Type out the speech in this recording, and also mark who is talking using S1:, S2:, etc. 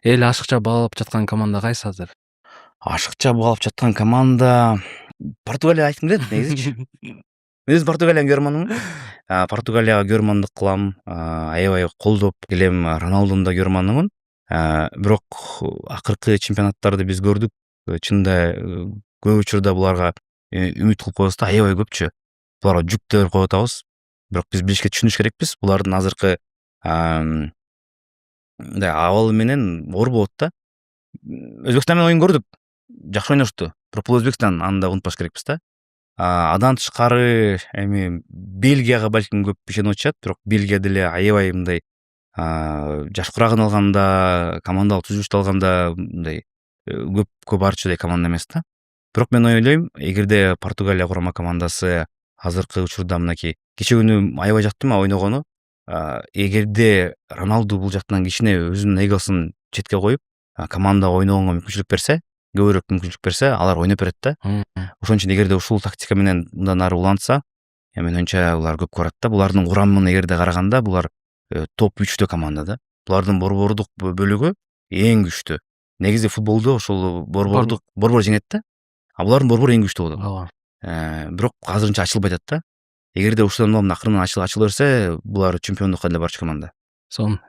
S1: Эл ашыкча баалап жаткан команда кайсы азыр?
S2: Ашыкча баалап жаткан команда Португалия айткым келет негизичи. Мен Португалияны көрмөнмүн. Португалияга көрмөндүк кылам. Аябай колдоп келем. Роналдуну да көрмөндүмүн. Бирок акыркы чемпионаттарды биз көрдүк. Чынында көп учурда буларга үмүт кылып коебуз да, аябай көпчү. Буларга жүктөр коюп атабыз. Бирок биз билишке түшүнүш керекпиз. Булардын азыркы мындай абалы менен оор болот да. Өзбекстан менен оюн көрдүк. Жакшы ойношту. Бирок бул Өзбекстан, аны да унутпаш керекпиз да. Андан тышкары эми Бельгияга балким көп ишенип атышат, бирок Бельгия деле аябай мындай жашкырагын алганда, командалык түзүлүштү алганда мындай көп арчудай команда эмес да. Бирок мен ойлойм, эгерде Португалия курама командасы азыркы учурда мынакей кече күнү аябай жактым ойногону. Эгерде Роналду бул жактан кичине өзүнүн эгосун четке коюп, команда ойногонго мүмкүнчүлүк берсе, көбүрөөк мүмкүнчүлүк берсе, алар ойноп берет да. Ошон үчүн эгерде ушул тактика менен мындан ары улантса, мен оюнча булар көп барат да. Булардын курамын эгерде караганда, булар топ 3тө команда да. Булардын борбордук бөлүгү эң күчтүү. Негизи футболдо ошол борбор жеңет да. Булардын борбору эң күчтүү болот.
S1: Ооба.
S2: Бирок азырынча ачылбай атат да. Эгерде ушудан акырын ачыла берсе, булар чемпиондукка деле барчу команда.
S1: Сон